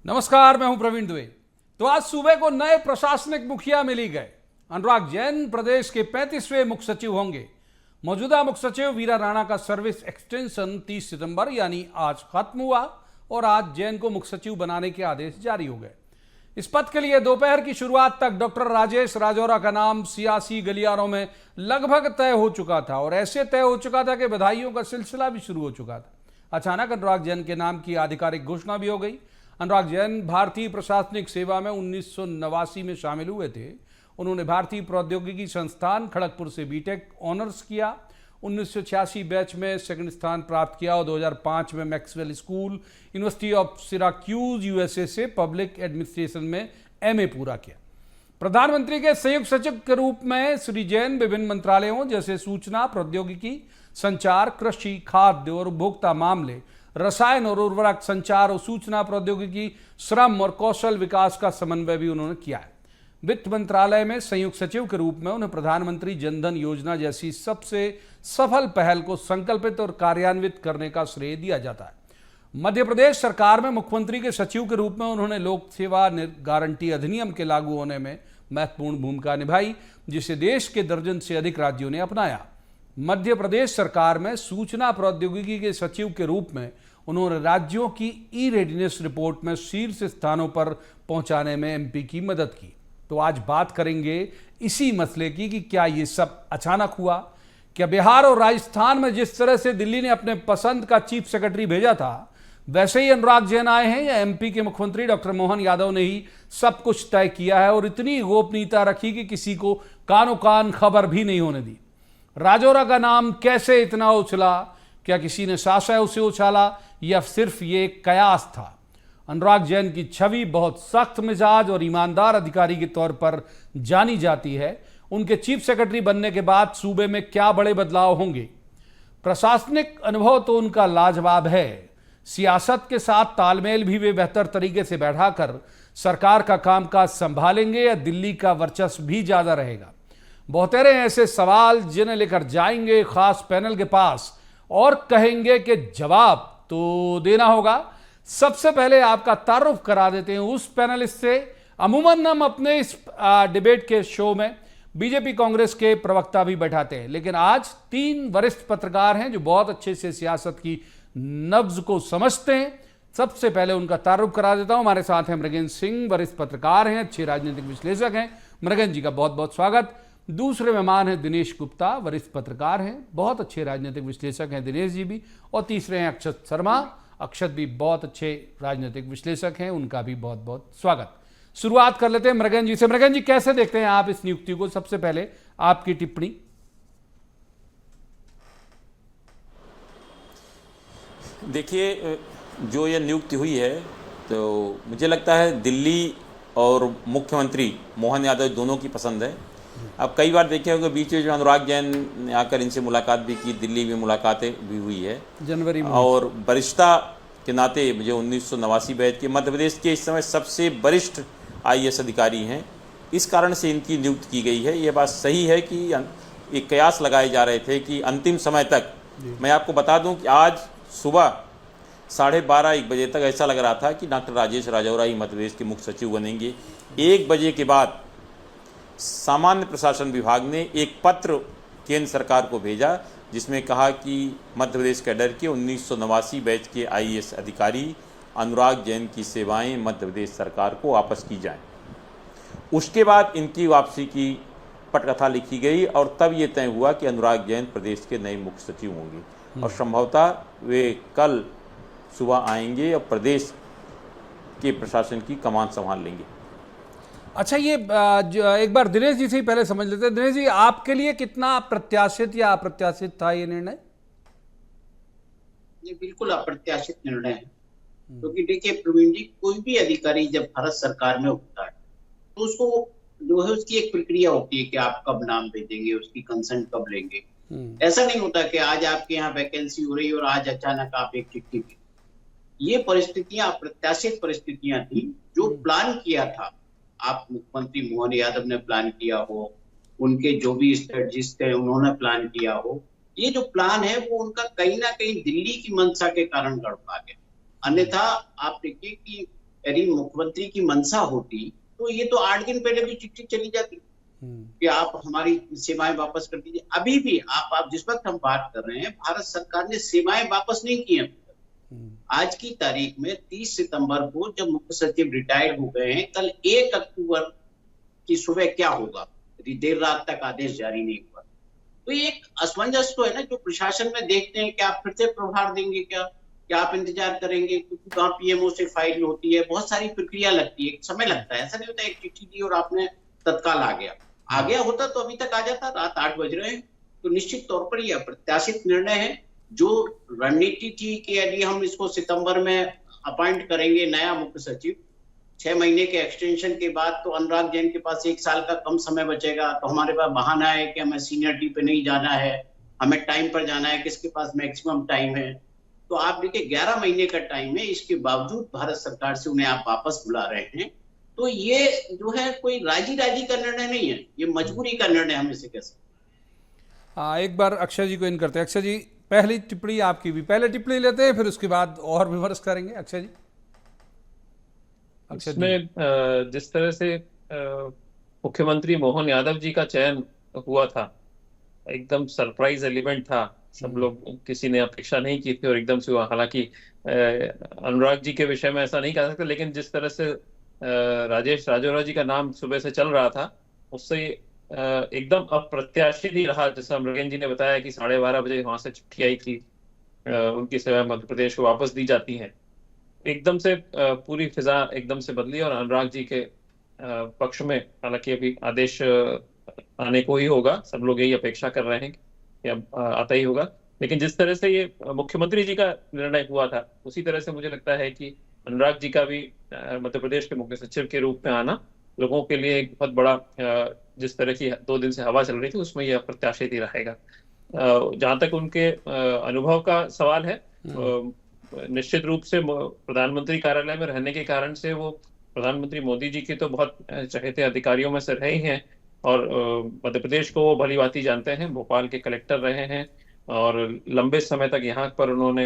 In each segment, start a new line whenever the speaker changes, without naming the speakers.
नमस्कार, मैं हूं प्रवीण दुबे। तो आज सुबह को नए प्रशासनिक मुखिया मिल ही गए। अनुराग जैन प्रदेश के 35वें मुख्य सचिव होंगे। मौजूदा मुख्य सचिव वीरा राणा का सर्विस एक्सटेंशन 30 सितंबर यानी आज खत्म हुआ और आज जैन को मुख्य सचिव बनाने के आदेश जारी हो गए। इस पद के लिए दोपहर की शुरुआत तक डॉक्टर राजेश राजौरा का नाम सियासी गलियारों में लगभग तय हो चुका था और ऐसे तय हो चुका था कि बधाइयों का सिलसिला भी शुरू हो चुका था। अचानक अनुराग जैन के नाम की आधिकारिक घोषणा भी हो गई। अनुराग जैन भारतीय प्रशासनिक सेवा में 1989 में शामिल हुए थे। उन्होंने भारतीय प्रौद्योगिकी संस्थान खड़गपुर से बीटेक ऑनर्स किया। 1986 बैच में सेकंड स्थान प्राप्त किया और 2005 में Maxwell school university of Syracuse USA से पब्लिक एडमिनिस्ट्रेशन में एमए पूरा किया। प्रधानमंत्री के संयुक्त सचिव के रूप में श्री जैन विभिन्न मंत्रालयों जैसे सूचना प्रौद्योगिकी, संचार, कृषि, खाद्य और उपभोक्ता मामले, रसायन और उर्वरक, संचार और सूचना प्रौद्योगिकी, श्रम और कौशल विकास का समन्वय भी उन्होंने किया है। वित्त मंत्रालय में संयुक्त सचिव के रूप में उन्हें प्रधानमंत्री जनधन योजना जैसी सबसे सफल पहल को संकल्पित और कार्यान्वित करने का श्रेय दिया जाता है। मध्य प्रदेश सरकार में मुख्यमंत्री के सचिव के रूप में उन्होंने लोक सेवा गारंटी अधिनियम के लागू होने में महत्वपूर्ण भूमिका निभाई, जिसे देश के दर्जन से अधिक राज्यों ने अपनाया। मध्य प्रदेश सरकार में सूचना प्रौद्योगिकी के सचिव के रूप में उन्होंने राज्यों की ई रेडीनेस रिपोर्ट में शीर्ष स्थानों पर पहुंचाने में एमपी की मदद की। तो आज बात करेंगे इसी मसले की कि क्या ये सब अचानक हुआ। क्या बिहार और राजस्थान में जिस तरह से दिल्ली ने अपने पसंद का चीफ सेक्रेटरी भेजा था, वैसे ही अनुराग जैन आए हैं, या एमपी के मुख्यमंत्री डॉक्टर मोहन यादव ने ही सब कुछ तय किया है और इतनी गोपनीयता रखी कि किसी को कानो कान खबर भी नहीं होने दी। राजौरा का नाम कैसे इतना उछला? क्या किसी ने साशय उसे उछाला या सिर्फ ये एक कयास था? अनुराग जैन की छवि बहुत सख्त मिजाज और ईमानदार अधिकारी के तौर पर जानी जाती है। उनके चीफ सेक्रेटरी बनने के बाद सूबे में क्या बड़े बदलाव होंगे? प्रशासनिक अनुभव तो उनका लाजवाब है। सियासत के साथ तालमेल भी वे बेहतर तरीके से बैठाकर सरकार का कामकाज संभालेंगे या दिल्ली का वर्चस्व भी ज्यादा रहेगा? बहुतेरे ऐसे सवाल जिन्हें लेकर जाएंगे खास पैनल के पास और कहेंगे कि जवाब तो देना होगा। सबसे पहले आपका तारुफ करा देते हैं उस पैनलिस्ट से। अमूमन हम अपने इस डिबेट के शो में बीजेपी कांग्रेस के प्रवक्ता भी बैठाते हैं, लेकिन आज 3 वरिष्ठ पत्रकार हैं जो बहुत अच्छे से सियासत की नब्ज को समझते हैं। सबसे पहले उनका तारुफ करा देता हूं। हमारे साथ हैं मृगेंद्र सिंह, वरिष्ठ पत्रकार हैं, अच्छे राजनीतिक विश्लेषक हैं। मृगेंद्र जी का बहुत बहुत स्वागत। दूसरे मेहमान हैं दिनेश गुप्ता, वरिष्ठ पत्रकार हैं, बहुत अच्छे राजनीतिक विश्लेषक हैं दिनेश जी भी। और तीसरे हैं अक्षत शर्मा। अक्षत भी बहुत अच्छे राजनीतिक विश्लेषक हैं, उनका भी बहुत बहुत स्वागत। शुरुआत कर लेते हैं मृगेंद्र जी से। मृगेंद्र जी, कैसे देखते हैं आप इस नियुक्ति को? सबसे पहले आपकी टिप्पणी।
देखिए, जो ये नियुक्ति हुई है तो मुझे लगता है दिल्ली और मुख्यमंत्री मोहन यादव दोनों की पसंद है। अब कई बार देखे होंगे बीच में जो अनुराग जैन ने आकर इनसे मुलाकात भी की, दिल्ली में मुलाकातें भी हुई है
जनवरी में।
और वरिष्ठता के नाते मुझे 1989 बैच के मध्य प्रदेश के इस समय सबसे वरिष्ठ आईएएस अधिकारी हैं, इस कारण से इनकी नियुक्ति की गई है। ये बात सही है कि एक कयास लगाए जा रहे थे कि अंतिम समय तक, मैं आपको बता दूं कि आज सुबह 12:30-1 बजे तक ऐसा लग रहा था कि डॉक्टर राजेश राजौरा ही मध्य प्रदेश के मुख्य सचिव बनेंगे। 1 बजे के बाद सामान्य प्रशासन विभाग ने एक पत्र केंद्र सरकार को भेजा जिसमें कहा कि मध्य प्रदेश कैडर के 1989 बैच के आईएएस अधिकारी अनुराग जैन की सेवाएं मध्य प्रदेश सरकार को वापस की जाएं। उसके बाद इनकी वापसी की पटकथा लिखी गई और तब ये तय हुआ कि अनुराग जैन प्रदेश के नए मुख्य सचिव होंगे और संभवतः वे कल सुबह आएंगे और प्रदेश के प्रशासन की कमान संभाल लेंगे।
अच्छा, ये एक बार दिनेश जी से ही पहले समझ लेते हैं। दिनेश जी, आपके लिए कितना प्रत्याशित या अप्रत्याशित था ये निर्णय?
ये बिल्कुल अप्रत्याशित निर्णय है, क्योंकि देखिए प्रवीण जी, कोई भी अधिकारी जब भारत सरकार में होता है तो उसको जो है उसकी एक प्रक्रिया होती है कि आप कब नाम भेजेंगे, उसकी कंसेंट कब लेंगे। ऐसा नहीं होता कि आज आपके यहाँ वैकेंसी हो रही और आज अचानक आप एक चिट्ठी भेजें। ये परिस्थितियां अप्रत्याशित परिस्थितियां थी। जो प्लान किया था, आप मुख्यमंत्री मोहन यादव ने प्लान किया हो, उनके जो भी स्ट्रेटजिस्ट थे उन्होंने प्लान किया हो, ये जो प्लान है वो उनका कहीं ना कहीं दिल्ली की मंशा के कारण गड़बड़ा गया। अन्यथा आप देखिए कि यदि मुख्यमंत्री की मंशा होती तो ये तो 8 दिन पहले भी चिट्ठी चली जाती कि आप हमारी सेवाएं वापस कर दीजिए। अभी भी आप जिस वक्त हम बात कर रहे हैं, भारत सरकार ने सेवाएं वापस नहीं की हैं। आज की तारीख में 30 सितंबर को जब मुख्य सचिव रिटायर हो गए हैं, कल 1 अक्टूबर की सुबह क्या होगा, यदि देर रात तक आदेश जारी नहीं हुआ तो ये एक असमंजस तो है ना, जो प्रशासन में देखते हैं कि आप फिर से प्रभार देंगे क्या आप इंतजार करेंगे, क्योंकि वहां पीएमओ से फाइल होती है, बहुत सारी प्रक्रिया लगती है, समय लगता है। ऐसा नहीं होता एक चिट्ठी दी और आपने तत्काल आ गया होता तो अभी तक आ जाता। रात 8 बज रहे हैं, तो निश्चित तौर पर यह अप्रत्याशित निर्णय है। जो रणनीति थी कि यदि हम इसको सितंबर में अपॉइंट करेंगे नया मुख्य सचिव, 6 महीने के एक्सटेंशन के बाद तो अनुराग जैन के पास 1 साल का कम समय बचेगा, तो हमारे पास बहाना है कि हमें सीनियरिटी पे नहीं जाना है, हमें टाइम पर जाना है, किसके पास मैक्सिमम टाइम है। तो आप देखिए 11 महीने का टाइम है, इसके बावजूद भारत सरकार से उन्हें आप वापस बुला रहे हैं। तो ये जो है कोई राजी का निर्णय नहीं है, ये मजबूरी का निर्णय हम इसे कह सकते हैं।
एक बार अक्षय जी को इन करते हैं। अक्षय जी, पहली टिप्पणी आपकी भी, पहले टिप्पणी लेते हैं, फिर उसके बाद और विमर्श करेंगे। अक्षय जी।
इसमें जिस तरह से मुख्यमंत्री मोहन यादव जी का चयन हुआ था, एकदम सरप्राइज एलिमेंट था। सब लोग, किसी ने अपेक्षा नहीं की थी और एकदम से हुआ। हालांकि अनुराग जी के विषय में ऐसा नहीं कह सकते, लेकिन जिस तरह से राजेश राजौरा जी का नाम सुबह से चल रहा था, उससे एकदम अप्रत्याशित ही रहा। जैसा मृगेन जी ने बताया कि 12:30 बजे वहां से चिट्ठी आई थी, उनकी सेवा मध्य प्रदेश को वापस दी जाती है। एकदम से पूरी फिजा एकदम से बदली और अनुराग जी के पक्ष में, हालांकि अभी आदेश आने को ही होगा, सब लोग यही अपेक्षा कर रहे हैं कि अब आता ही होगा, लेकिन जिस तरह से ये मुख्यमंत्री जी का निर्णय हुआ था, उसी तरह से मुझे लगता है कि अनुराग जी का भी मध्य प्रदेश के मुख्य सचिव के रूप में आना लोगों के लिए एक बहुत बड़ा, जिस तरह की 2 दिन से हवा चल रही थी, उसमें यह अप्रत्याशित ही रहेगा। जहां तक उनके अनुभव का सवाल है, निश्चित रूप से प्रधानमंत्री कार्यालय में रहने के कारण से वो प्रधानमंत्री मोदी जी के तो बहुत चहेते अधिकारियों में से रहे ही हैं और मध्य प्रदेश को वो भली भांति जानते हैं। भोपाल के कलेक्टर रहे हैं और लंबे समय तक यहाँ पर उन्होंने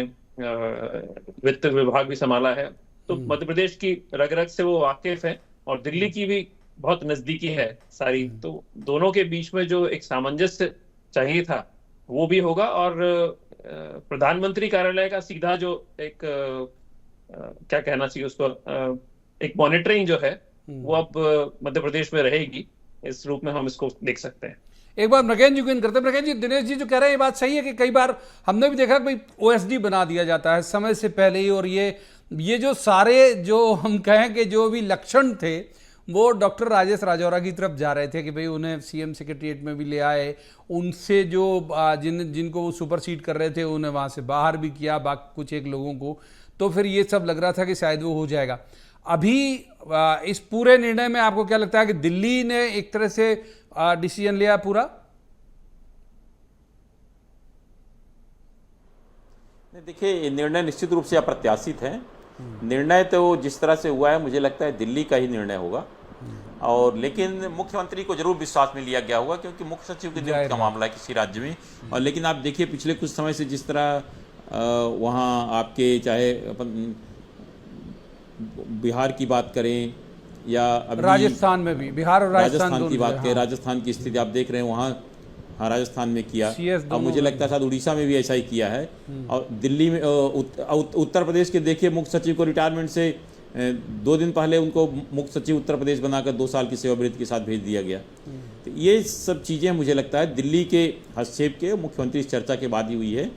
वित्त विभाग भी संभाला है, तो मध्य प्रदेश की रग रग से वो वाकिफ है और दिल्ली की भी बहुत नजदीकी है सारी। तो दोनों के बीच में जो एक सामंजस्य चाहिए था वो भी होगा और प्रधानमंत्री कार्यालय का सीधा जो एक क्या कहना चाहिए उसको, एक मॉनिटरिंग जो है वो अब मध्य प्रदेश में रहेगी। इस रूप में हम इसको देख सकते हैं।
एक बार मृगेन जी को इन करते हैं। मृगेन जी, दिनेश जी जो कह रहे हैं ये बात सही है कि कई बार हमने भी देखा कि OSD बना दिया जाता है समय से पहले ही, और ये जो सारे जो हम कहें कि जो भी लक्षण थे वो डॉक्टर राजेश राजौरा की तरफ जा रहे थे कि भाई उन्हें CM सेक्रेटरीट में भी ले आए, उनसे जो जिनको वो सुपरसीड कर रहे थे उन्हें वहाँ से बाहर भी किया, बाकी कुछ एक लोगों को, तो फिर ये सब लग रहा था कि शायद वो हो जाएगा। अभी इस पूरे निर्णय में आपको क्या लगता है कि दिल्ली ने एक तरह से डिसीजन लिया पूरा?
देखिए, निर्णय निश्चित रूप से अप्रत्याशित है। निर्णय तो जिस तरह से हुआ है मुझे लगता है दिल्ली का ही निर्णय होगा, और लेकिन मुख्यमंत्री को जरूर विश्वास में लिया गया होगा क्योंकि मुख्य सचिव की नियुक्ति का मामला है किसी राज्य में। और लेकिन आप देखिए पिछले कुछ समय से जिस तरह वहाँ आपके चाहे अपन बिहार की बात करें या
राजस्थान में भी, बिहार और
राजस्थान की बात करें, राजस्थान की स्थिति आप देख रहे हैं वहाँ, हाँ राजस्थान में किया, और मुझे लगता है शायद उड़ीसा में भी ऐसा ही किया है। और दिल्ली में उत्तर प्रदेश के देखिए मुख्य सचिव को रिटायरमेंट से 2 दिन पहले उनको मुख्य सचिव उत्तर प्रदेश बनाकर 2 साल की सेवावृत्ति के साथ भेज दिया गया। तो ये सब चीज़ें मुझे लगता है दिल्ली के हस्तक्षेप के, मुख्यमंत्री इस चर्चा के बाद ही हुई है।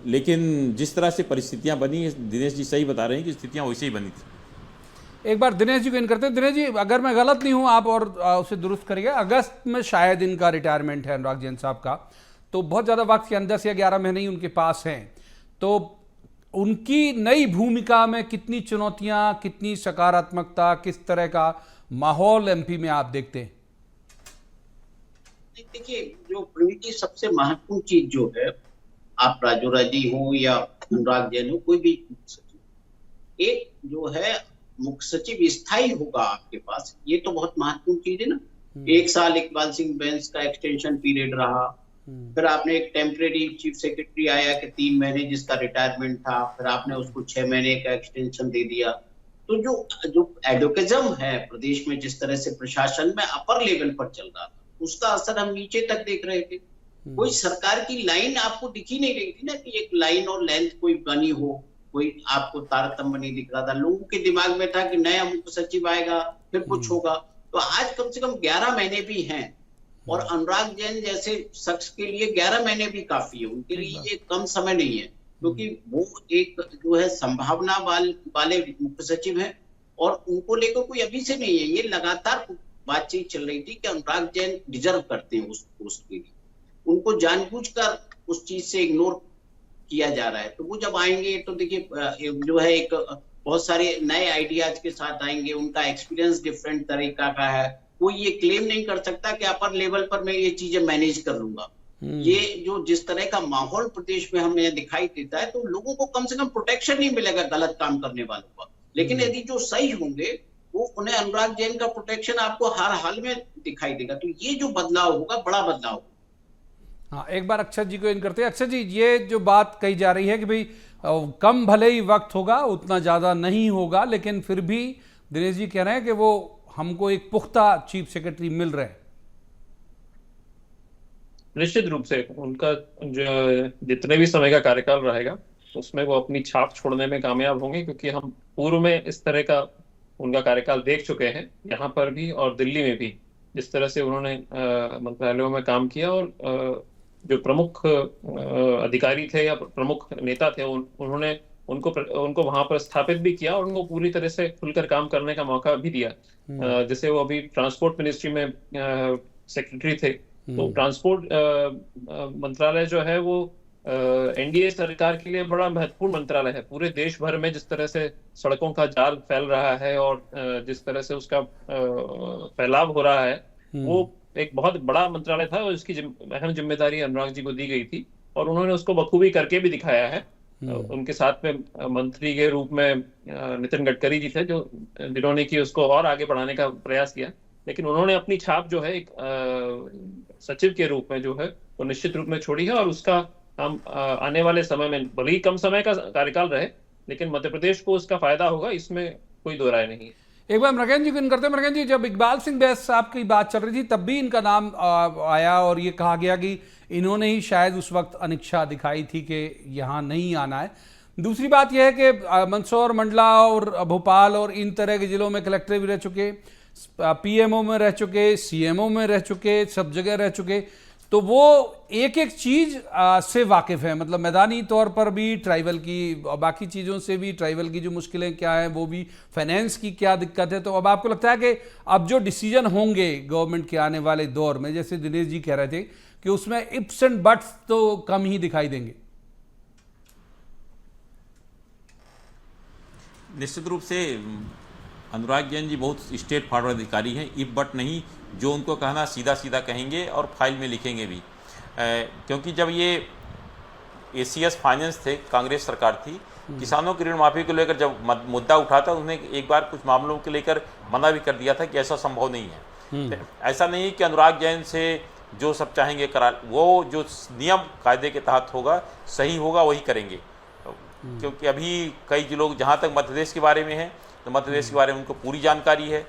लेकिन जिस तरह से परिस्थितियां बनी, दिनेश जी सही बता रहे हैं कि स्थितियां वैसे ही बनी थी।
एक बार दिनेश जी को इन करते हैं। दिनेश जी, अगर मैं गलत नहीं हूं आप और उसे दुरुस्त करिएगा, अगस्त में शायद इनका रिटायरमेंट है अनुराग जैन साहब का, तो बहुत ज़्यादा वक्त के 10 या 11 महीने ही उनके पास हैं, तो उनकी नई भूमिका में कितनी चुनौतियां, कितनी सकारात्मकता, किस तरह का माहौल MP में आप देखते हैं?
देखिए, जो प्रवीण जी सबसे महत्वपूर्ण चीज जो है, आप राजौरा जी हो या अनुराग जैन हो, कोई भी सचिव, एक जो है मुख्य सचिव स्थायी होगा आपके पास, ये तो बहुत महत्वपूर्ण चीज है ना। 1 साल इकबाल सिंह बैंस का एक्सटेंशन पीरियड रहा, फिर आपने एक टेम्परेरी चीफ सेक्रेटरी आया कि 3 महीने जिसका रिटायरमेंट था, फिर आपने उसको 6 महीने का एक्सटेंशन दे दिया। तो जो एडवोकेजम है प्रदेश में, जिस तरह से प्रशासन में अपर लेवल पर चल रहा था, उसका असर हम नीचे तक देख रहे थे। कोई सरकार की लाइन आपको दिखी नहीं रही थी ना, कि एक लाइन और लेंथ कोई बनी हो, कोई आपको तारतम्य नहीं दिख रहा था। लोगों के दिमाग में था कि नया मुख्य सचिव आएगा, फिर कुछ होगा। तो आज कम से कम 11 महीने भी हैं, और अनुराग जैन जैसे शख्स के लिए 11 महीने भी काफी है, उनके लिए ये कम समय नहीं है, क्योंकि वो एक जो है संभावना वाले मुख्य सचिव हैं, और उनको लेकर कोई अभी से नहीं है, ये लगातार बातचीत चल रही थी कि अनुराग जैन डिजर्व करते हैं उस पोस्ट के लिए। उनको जानबूझकर उस चीज से इग्नोर किया जा रहा है। तो वो जब आएंगे तो देखिए जो है एक बहुत सारे नए आइडियाज के साथ आएंगे, उनका एक्सपीरियंस डिफरेंट तरीका का है। कोई ये क्लेम नहीं कर सकता कि अपर लेवल पर मैं ये चीजें मैनेज कर लूंगा। ये जो जिस तरह का माहौल प्रदेश में हमें दिखाई देता है, तो लोगों को कम से कम प्रोटेक्शन नहीं मिलेगा गलत काम करने वालों का। लेकिन यदि जो सही होंगे, वो उन्हें अनुराग जैन का प्रोटेक्शन आपको हर हाल में दिखाई देगा। तो ये जो बदलाव होगा, बड़ा बदलाव होगा।
हाँ, एक बार अक्षत जी को इन करते हैं। अक्षत जी, ये जो बात कही जा रही है कि भाई कम भले ही वक्त होगा, उतना ज़्यादा नहीं होगा, लेकिन फिर भी दिनेश जी कह रहे हैं कि वो हमको एक पुख्ता चीफ सेक्रेटरी मिल रहे हैं।
निश्चित रूप से उनका जो जितने भी समय का कार्यकाल रहेगा, उसमें वो अपनी छाप छोड़ने में कामयाब होंगे, क्योंकि हम पूर्व में इस तरह का उनका कार्यकाल देख चुके हैं, यहाँ पर भी और दिल्ली में भी। जिस तरह से उन्होंने मंत्रालयों में काम किया, और जो प्रमुख अधिकारी थे या प्रमुख नेता थे, उन्होंने उनको वहां पर स्थापित भी किया, और उनको पूरी तरह से खुलकर काम करने का मौका भी दिया। जैसे वो अभी ट्रांसपोर्ट मिनिस्ट्री में सेक्रेटरी थे, तो ट्रांसपोर्ट मंत्रालय जो है वो एनडीए सरकार के लिए बड़ा महत्वपूर्ण मंत्रालय है। पूरे देश भर में जिस तरह से सड़कों का जाल फैल रहा है, और जिस तरह से उसका फैलाव हो रहा है, वो एक बहुत बड़ा मंत्रालय था, और इसकी अहम जिम्मेदारी अनुराग जी को दी गई थी, और उन्होंने उसको बखूबी करके भी दिखाया है। उनके साथ में मंत्री के रूप में नितिन गडकरी जी थे, जिन्होंने की उसको और आगे बढ़ाने का प्रयास किया। लेकिन उन्होंने अपनी छाप जो है एक सचिव के रूप में जो है वो निश्चित रूप में छोड़ी है, और उसका हम आने वाले समय में, भले ही कम समय का कार्यकाल रहे, लेकिन मध्य प्रदेश को उसका फायदा होगा, इसमें कोई दो राय नहीं है।
एक बार मृगेंद्र जी को इन करते हैं। मृगेंद्र जी, जब इकबाल सिंह बैस साहब की बात चल रही थी, तब भी इनका नाम आया, और ये कहा गया कि इन्होंने ही शायद उस वक्त अनिच्छा दिखाई थी कि यहाँ नहीं आना है। दूसरी बात यह है कि मंदसौर, मंडला और भोपाल और इन तरह के जिलों में कलेक्टर भी रह चुके, पीएमओ में रह चुके, सीएमओ में रह चुके, सब जगह रह चुके, तो वो एक एक चीज से वाकिफ है। मतलब मैदानी तौर पर भी ट्राइबल की, बाकी चीज़ों से भी, ट्राइबल की जो मुश्किलें क्या हैं वो भी, फाइनेंस की क्या दिक्कत है। तो अब आपको लगता है कि अब जो डिसीजन होंगे गवर्नमेंट के आने वाले दौर में, जैसे दिनेश जी कह रहे थे कि उसमें इफ्स एंड बट्स तो कम ही दिखाई देंगे?
निश्चित रूप से अनुराग जैन जी बहुत स्ट्रेट फॉरवर्ड अधिकारी हैं, इफ बट नहीं, जो उनको कहना सीधा सीधा कहेंगे और फाइल में लिखेंगे भी। क्योंकि जब ये एसीएस फाइनेंस थे, कांग्रेस सरकार थी, किसानों की ऋण माफी को लेकर जब मुद्दा उठा था, उन्होंने एक बार कुछ मामलों को लेकर मना भी कर दिया था कि ऐसा संभव नहीं है। ऐसा नहीं कि अनुराग जैन से जो सब चाहेंगे करा, वो जो नियम कायदे के तहत होगा, सही होगा, वही करेंगे। क्योंकि अभी कई लोग जहाँ तक मध्य प्रदेश के बारे में है, तो मध्य प्रदेश के बारे में उनको पूरी जानकारी है।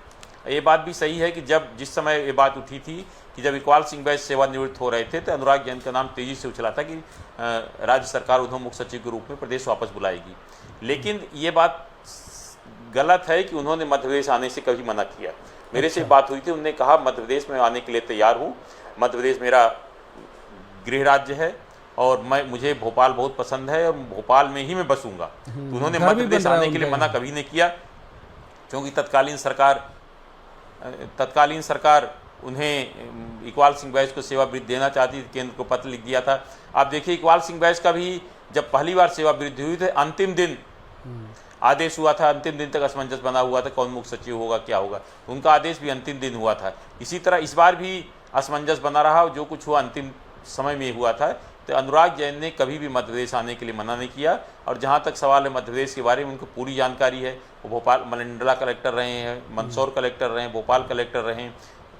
ये बात भी सही है कि जिस समय ये बात उठी थी कि जब इकबाल सिंह बैस सेवानिवृत्त हो रहे थे, तो अनुराग जैन का नाम तेजी से उछला था कि राज्य सरकार उन्हें मुख्य सचिव के रूप में प्रदेश वापस बुलाएगी। लेकिन ये बात गलत है कि उन्होंने मध्य प्रदेश आने से कभी मना किया। मेरे से बात हुई थी, उन्होंने कहा मध्य प्रदेश में आने के लिए तैयार हूँ, मध्य प्रदेश मेरा गृह राज्य है, और मुझे भोपाल बहुत पसंद है, और भोपाल में ही मैं बसूंगा। तो उन्होंने मध्य प्रदेश आने के लिए मना कभी नहीं किया, क्योंकि तत्कालीन सरकार उन्हें इकबाल सिंह बैस को सेवावृत्ति देना चाहती थी, केंद्र को पत्र लिख दिया था। आप देखिए इकबाल सिंह बैस का भी जब पहली बार सेवावृत्ति हुई थी, अंतिम दिन आदेश हुआ था, अंतिम दिन तक असमंजस बना हुआ था कौन मुख्य सचिव होगा, क्या होगा, तो उनका आदेश भी अंतिम दिन हुआ था। इसी तरह इस बार भी असमंजस बना रहा, जो कुछ हुआ अंतिम समय में हुआ था। तो अनुराग जैन ने कभी भी मध्य प्रदेश आने के लिए मना नहीं किया, और जहाँ तक सवाल है मध्य प्रदेश के बारे में, उनको पूरी जानकारी है। वो भोपाल मंडला कलेक्टर रहे हैं, मंदसौर कलेक्टर रहे हैं, भोपाल कलेक्टर रहे हैं,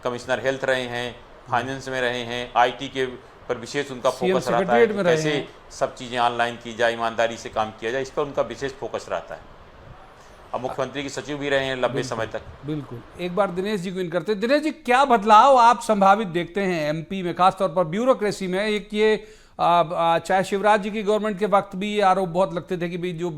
कमिश्नर हेल्थ रहे हैं, फाइनेंस में रहे हैं, आईटी के पर विशेष उनका फोकस रहता है कि कैसे सब चीज़ें ऑनलाइन की जाए, ईमानदारी से काम किया जाए, इस पर उनका विशेष फोकस रहता है। अब मुख्यमंत्री के सचिव भी रहे हैं लंबे समय तक।
बिल्कुल। एक बार दिनेश जी को इन करते हैं। दिनेश जी, क्या बदलाव आप संभावित देखते हैं एमपी में, खासतौर पर ब्यूरोक्रेसी में? एक ये चाहे शिवराज जी की गवर्नमेंट के वक्त भी ये आरोप बहुत लगते थे कि भाई जो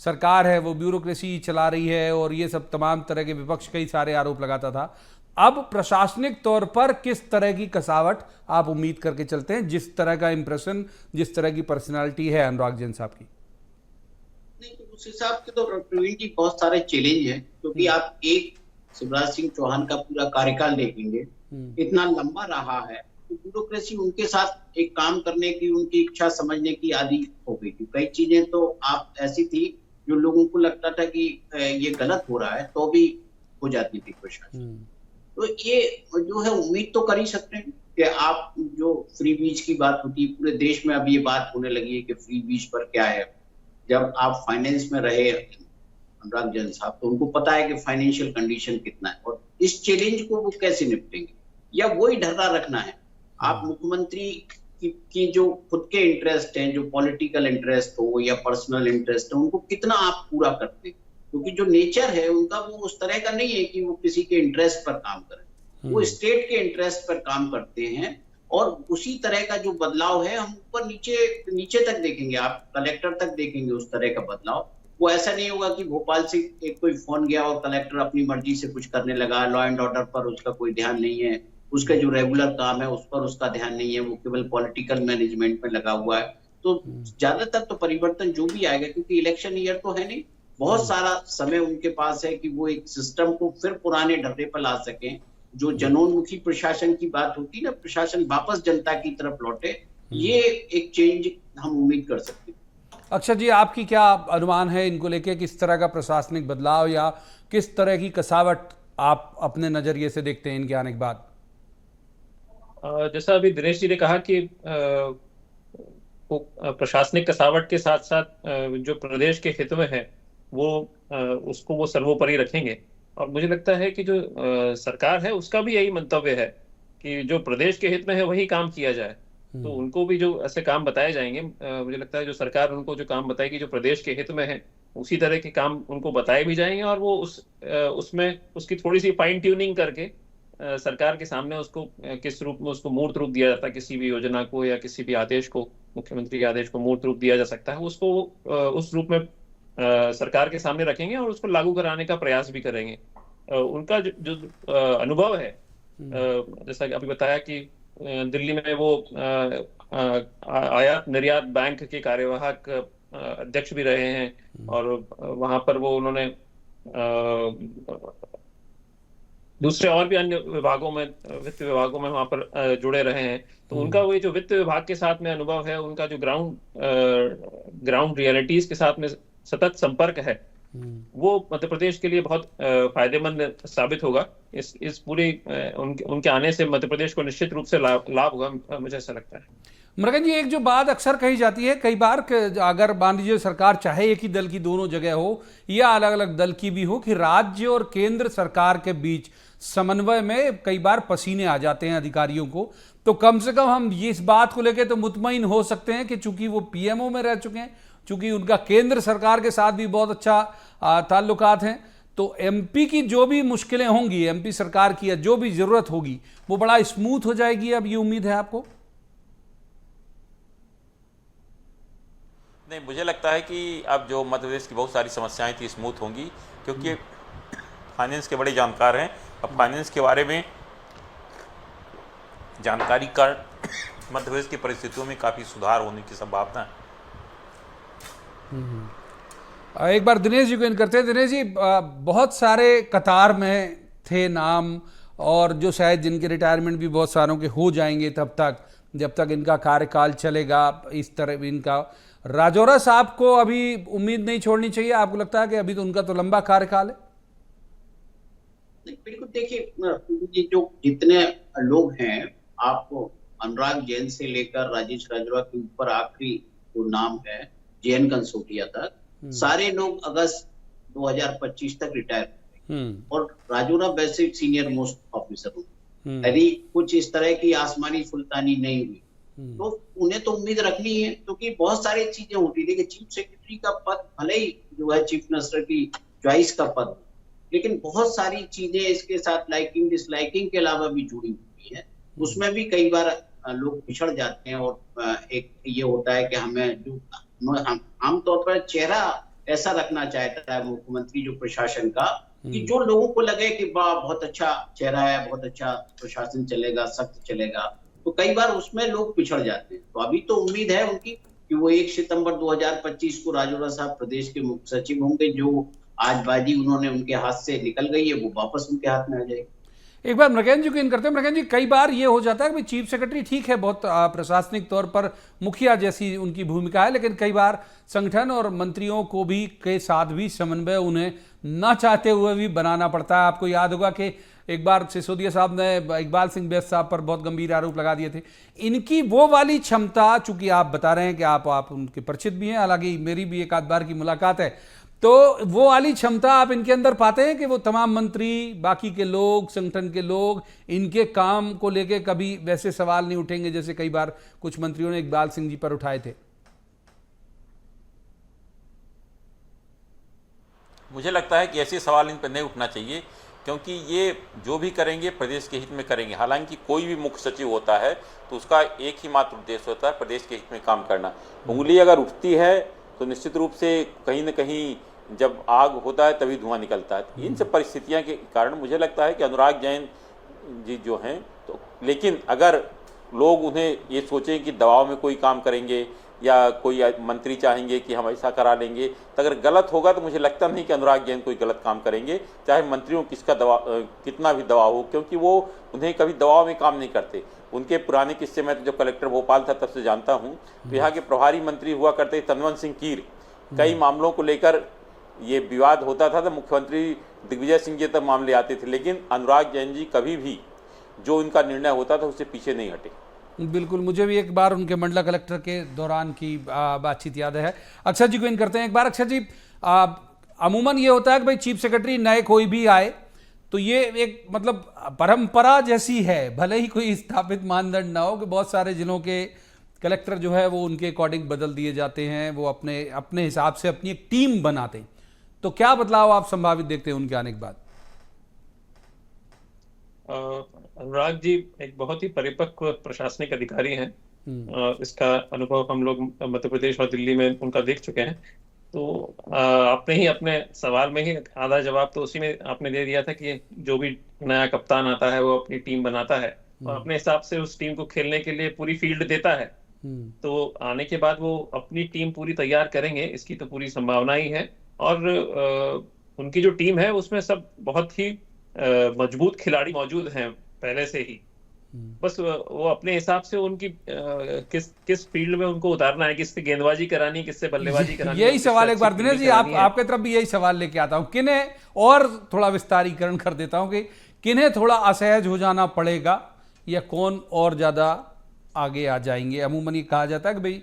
सरकार है वो ब्यूरोक्रेसी चला रही है, और ये सब तमाम तरह के विपक्ष कई सारे आरोप लगाता था। अब प्रशासनिक तौर पर किस तरह की कसावट आप उम्मीद करके चलते हैं, जिस तरह का इंप्रेशन, जिस तरह की पर्सनालिटी है अनुराग जैन साहब की?
नहीं, तो उस हिसाब से तो प्रवीण जी बहुत सारे चैलेंज हैं, क्योंकि आप एक शिवराज सिंह चौहान का पूरा कार्यकाल देखेंगे, इतना लंबा रहा है, तो ब्यूरोक्रेसी उनके साथ एक काम करने की, उनकी इच्छा समझने की आदि हो गई थी। कई चीजें तो आप ऐसी थी जो लोगों को लगता था कि ये गलत हो रहा है, तो भी हो जाती थी प्रशासन। तो ये जो है उम्मीद तो कर ही सकते हैं कि आप जो फ्री बीज की बात होती है, पूरे देश में अब ये बात होने लगी है कि फ्री बीज पर क्या है। जब आप फाइनेंस में रहे अनुराग जैन साहब, तो उनको पता है कि फाइनेंशियल कंडीशन कितना है, और इस चैलेंज को वो कैसे निपटेंगे, या वही ढर्रा रखना है। आप मुख्यमंत्री की जो खुद के इंटरेस्ट हैं, जो पॉलिटिकल इंटरेस्ट हो या पर्सनल इंटरेस्ट हो, उनको कितना आप पूरा करते हैं, क्योंकि जो नेचर है उनका वो उस तरह का नहीं है कि वो किसी के इंटरेस्ट पर काम करें, वो स्टेट के इंटरेस्ट पर काम करते हैं। और उसी तरह का जो बदलाव है, हम ऊपर नीचे तक देखेंगे, आप कलेक्टर तक देखेंगे उस तरह का बदलाव। वो ऐसा नहीं होगा कि भोपाल से एक कोई फोन गया और कलेक्टर अपनी मर्जी से कुछ करने लगा, लॉ एंड ऑर्डर पर उसका कोई ध्यान नहीं है, उसका जो रेगुलर काम है उस पर उसका ध्यान नहीं है, वो केवल पॉलिटिकल मैनेजमेंट में लगा हुआ है। तो ज्यादातर तो परिवर्तन जो भी आएगा, क्योंकि इलेक्शन ईयर तो है नहीं, बहुत सारा समय उनके पास है कि वो एक सिस्टम को फिर पुराने ढर्रे पर ला सकें। जो जनोन्मुखी प्रशासन की बात होती है ना, प्रशासन वापस जनता की तरफ लौटे, ये एक चेंज हम उम्मीद कर सकते हैं।
अक्षर जी, आपकी क्या अनुमान है इनको लेके? किस तरह का प्रशासनिक बदलाव या किस तरह की कसावट आप अपने नजरिए से देखते हैं इनके आने के बाद?
जैसा अभी दिनेश जी ने कहा कि प्रशासनिक कसावट के साथ साथ जो प्रदेश के हित में है वो उसको वो सर्वोपरि रखेंगे। और मुझे लगता है कि जो सरकार है उसका भी यही मंतव्य है कि जो प्रदेश के हित में है वही काम किया जाए। तो उनको भी जो ऐसे काम बताए जाएंगे, मुझे लगता है जो सरकार उनको जो काम बताएगी जो प्रदेश के हित में है, उसी तरह के काम उनको बताए भी जाएंगे, और वो उसमें उसकी थोड़ी सी फाइन ट्यूनिंग करके सरकार के सामने उसको किस रूप में उसको मूर्त रूप दिया जाता है, किसी भी योजना को या किसी भी आदेश को, मुख्यमंत्री के आदेश को मूर्त रूप दिया जा सकता है, उसको उस रूप में सरकार के सामने रखेंगे और उसको लागू कराने का प्रयास भी करेंगे। उनका जो अनुभव है, जैसा कि अभी बताया कि दिल्ली में वो आयात निर्यात बैंक के कार्यवाहक अध्यक्ष भी रहे हैं, और वहां पर वो उन्होंने दूसरे और भी अन्य विभागों में, वित्त विभागों में वहां पर जुड़े रहे हैं। तो उनका वो जो वित्त विभाग के साथ में अनुभव है, उनका जो ग्राउंड रियलिटीज के साथ में सतत संपर्क है, वो मध्य प्रदेश के लिए बहुत फायदेमंद साबित होगा। इस पूरी उनके आने से मध्य प्रदेश को निश्चित रूप से लाभ होगा, मुझे ऐसा लगता है।
मृगन जी, एक जो बात अक्सर कही जाती है कई बार, अगर मान लीजिए सरकार चाहे एक ही दल की दोनों जगह हो या अलग अलग दल की भी हो, कि राज्य और केंद्र सरकार के बीच समन्वय में कई बार पसीने आ जाते हैं अधिकारियों को। तो कम से कम हम ये इस बात को लेकर तो मुतमईन हो सकते हैं कि चूंकि वो पीएमओ में रह चुके हैं, चूंकि उनका केंद्र सरकार के साथ भी बहुत अच्छा ताल्लुकात हैं, तो एमपी की जो भी मुश्किलें होंगी, एमपी सरकार की या जो भी जरूरत होगी, वो बड़ा स्मूथ हो जाएगी। अब ये उम्मीद है आपको?
नहीं, मुझे लगता है कि अब जो मध्य प्रदेश की बहुत सारी समस्याएं थी स्मूथ होंगी, क्योंकि फाइनेंस के बड़े जानकार हैं। अब फाइनेंस के बारे में जानकारी का मध्य प्रदेश की परिस्थितियों में काफ़ी सुधार होने की संभावना है।
एक बार दिनेश जी को इन करते हैं। दिनेश जी, बहुत सारे कतार में थे नाम, और जो शायद जिनके रिटायरमेंट भी बहुत सारों के हो जाएंगे तब तक, जब तक इनका कार्यकाल चलेगा इस तरह इनका। राजौरा साहब को अभी उम्मीद नहीं छोड़नी चाहिए? आपको लगता है कि अभी तो उनका तो लंबा कार्यकाल है?
बिल्कुल, देखिए जो जितने लोग हैं, आपको अनुराग जैन से लेकर राजेश राजौरा के ऊपर आखिरी जो नाम है जेएन कंसोटिया तक, सारे लोग अगस्त 2025 तक रिटायर होंगे, और राजौरा वैसे सीनियर मोस्ट ऑफिसर होंगे। यदि कुछ इस तरह की आसमानी सुल्तानी नहीं हुई तो उन्हें तो उम्मीद रखनी है, क्योंकि बहुत सारी चीजें होती है। देखिए, चीफ सेक्रेटरी का पद भले ही जो है चीफ मिनिस्टर की चॉइस का पद, लेकिन बहुत सारी चीजें इसके साथ लाइकिंग डिसलाइकिंग के अलावा भी जुड़ी हुई है। उसमें भी कई बार लोग पिछड़ जाते हैं, और एक ये होता है कि हमें जो आमतौर पर चेहरा ऐसा रखना चाहता है मुख्यमंत्री जो प्रशासन का, कि जो लोगों को लगे कि वाह बहुत अच्छा चेहरा है, बहुत अच्छा प्रशासन चलेगा, सख्त चलेगा, तो कई बार उसमें लोग पिछड़ जाते हैं। तो अभी तो उम्मीद है उनकी कि वो 1 सितंबर 2025 को राजौरा साहब प्रदेश के मुख्य सचिव होंगे। जो आज बाजी उन्होंने उनके हाथ से निकल गई है, वो वापस उनके हाथ में आ जाएगी।
एक बार मृगेंद्र जी को इन करते हैं। मृगेंद्र जी, कई बार ये हो जाता है कि चीफ सेक्रेटरी ठीक है, बहुत प्रशासनिक तौर पर मुखिया जैसी उनकी भूमिका है, लेकिन कई बार संगठन और मंत्रियों को भी के साथ भी समन्वय उन्हें ना चाहते हुए भी बनाना पड़ता है। आपको याद होगा कि एक बार सिसोदिया साहब ने इकबाल सिंह बैस साहब पर बहुत गंभीर आरोप लगा दिए थे। इनकी वो वाली क्षमता, चूंकि आप बता रहे हैं कि आप उनके परिचित भी हैं, हालांकि मेरी भी एक आध बार की मुलाकात है, तो वो वाली क्षमता आप इनके अंदर पाते हैं कि वो तमाम मंत्री, बाकी के लोग, संगठन के लोग इनके काम को लेके कभी वैसे सवाल नहीं उठेंगे जैसे कई बार कुछ मंत्रियों ने इकबाल सिंह जी पर उठाए थे?
मुझे लगता है कि ऐसे सवाल इन पर नहीं उठना चाहिए, क्योंकि ये जो भी करेंगे प्रदेश के हित में करेंगे। हालांकि कोई भी मुख्य सचिव होता है तो उसका एक ही मात्र उद्देश्य होता है प्रदेश के हित में काम करना। उंगली अगर उठती है तो निश्चित रूप से कहीं न कहीं जब आग होता है तभी धुआं निकलता है। इन सब परिस्थितियों के कारण मुझे लगता है कि अनुराग जैन जी जो हैं, तो लेकिन अगर लोग उन्हें ये सोचें कि दबाव में कोई काम करेंगे या कोई मंत्री चाहेंगे कि हम ऐसा करा लेंगे, तो अगर गलत होगा तो मुझे लगता नहीं कि अनुराग जैन कोई गलत काम करेंगे, चाहे मंत्रियों किसका दबाव कितना भी दबाव हो, क्योंकि वो उन्हें कभी दबाव में काम नहीं करते। उनके पुराने किस्से मैं तो जब कलेक्टर भोपाल था तब से जानता हूँ। तो यहाँ के प्रभारी मंत्री हुआ करते तनवंत सिंह कीर, कई मामलों को लेकर ये विवाद होता था तो मुख्यमंत्री दिग्विजय सिंह जी तक मामले आते थे, लेकिन अनुराग जैन जी कभी भी जो इनका निर्णय होता था उससे पीछे नहीं हटे।
बिल्कुल, मुझे भी एक बार उनके मंडला कलेक्टर के दौरान की बातचीत याद है। अक्षर जी को इन करते हैं एक बार। अक्षर जी, अमूमन ये होता है कि भाई चीफ सेक्रेटरी नए कोई भी आए तो ये एक मतलब परंपरा जैसी है, भले ही कोई स्थापित मानदंड ना हो, कि बहुत सारे जिलों के कलेक्टर जो है वो उनके अकॉर्डिंग बदल दिए जाते हैं, वो अपने हिसाब से अपनी एक टीम बनाते हैं। तो क्या बदलाव आप संभावित देखते हैं उनके आने के बाद?
अनुराग जी एक बहुत ही परिपक्व प्रशासनिक अधिकारी हैं। इसका अनुभव हम लोग मध्य प्रदेश और दिल्ली में उनका देख चुके हैं। तो आपने ही अपने सवाल में ही आधा जवाब तो उसी में आपने दे दिया था कि जो भी नया कप्तान आता है वो अपनी टीम बनाता है और अपने हिसाब से उस टीम को खेलने के लिए पूरी फील्ड देता है। तो आने के बाद वो अपनी टीम पूरी तैयार करेंगे, इसकी तो पूरी संभावना ही है। और उनकी जो टीम है उसमें सब बहुत ही मजबूत खिलाड़ी मौजूद हैं पहले से ही। बस वो अपने हिसाब से उनकी किस फील्ड में उनको उतारना है, किससे गेंदबाजी करानी है, किससे बल्लेबाजी करानी है।
यही सवाल एक बार दिनेश जी आपके तरफ भी यही सवाल लेके आता हूं, किन्हें और थोड़ा विस्तारीकरण कर देता हूं कि किन्हें थोड़ा असहज हो जाना पड़ेगा या कौन और ज्यादा आगे आ जाएंगे? अमूमन ये कहा जाता है कि भाई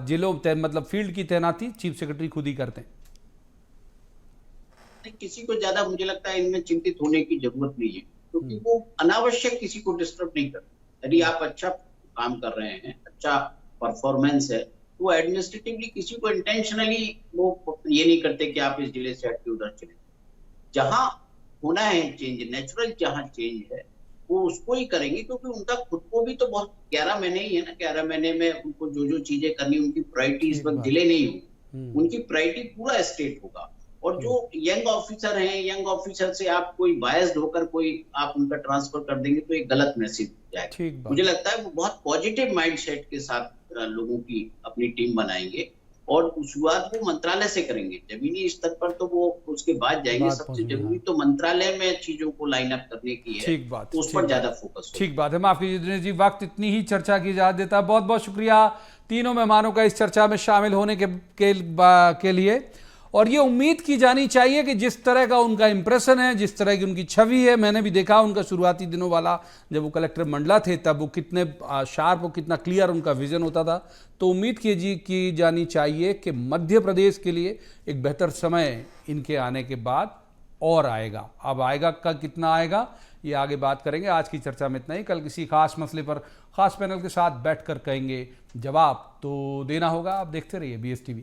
जिलों मतलब फील्ड की तैनाती चीफ सेक्रेटरी खुद ही करते हैं।
किसी को ज्यादा मुझे लगता है इनमें चिंतित होने की जरूरत नहीं है, क्योंकि वो अनावश्यक किसी को डिस्टर्ब नहीं करते। यदि आप अच्छा काम कर रहे हैं, अच्छा परफॉर्मेंस है, तो एडमिनिस्ट्रेटिवली किसी को इंटेंशनली वो ये नहीं करते कि आप इस जिले से हटके उधर चले। जहां होना है चेंज, नेचुरल जहां चेंज है वो उसको ही करेंगे, क्योंकि उनका खुद को भी तो बहुत 11 महीने ही है ना। 11 महीने में उनको जो चीजें करनी, उनकी प्रायोरिटी इस वक्त जिले नहीं होगी, उनकी प्रायोरिटी पूरा स्टेट होगा। और जो यंग ऑफिसर हैं, यंग ऑफिसर से आप कोई बायस्ड होकर कोई आप उनका ट्रांसफर कर देंगे तो एक गलत मैसेज जाएगा। मुझे लगता है वो बहुत पॉजिटिव माइंडसेट के साथ लोगों की अपनी टीम बनाएंगे और शुरुआत वो मंत्रालय से करेंगे। जमीनी स्तर पर तो वो उसके बाद जाएंगे। सबसे जरूरी तो मंत्रालय में चीजों को लाइन अप करने की है, तो उस पर ज्यादा फोकस।
ठीक बात है, माफ कीजिए दिनेश जी, वक्त इतनी ही चर्चा की इजाजत देता है। बहुत बहुत शुक्रिया तीनों मेहमानों का इस चर्चा में शामिल होने के लिए। और ये उम्मीद की जानी चाहिए कि जिस तरह का उनका इंप्रेशन है, जिस तरह की उनकी छवि है, मैंने भी देखा उनका शुरुआती दिनों वाला, जब वो कलेक्टर मंडला थे तब वो कितने शार्प और कितना क्लियर उनका विजन होता था। तो उम्मीद की जानी चाहिए कि मध्य प्रदेश के लिए एक बेहतर समय इनके आने के बाद और आएगा। अब आएगा का कितना आएगा ये आगे बात करेंगे। आज की चर्चा में इतना ही। कल किसी खास मसले पर खास पैनल के साथ बैठकर कहेंगे, जवाब तो देना होगा। आप देखते रहिए BSTV।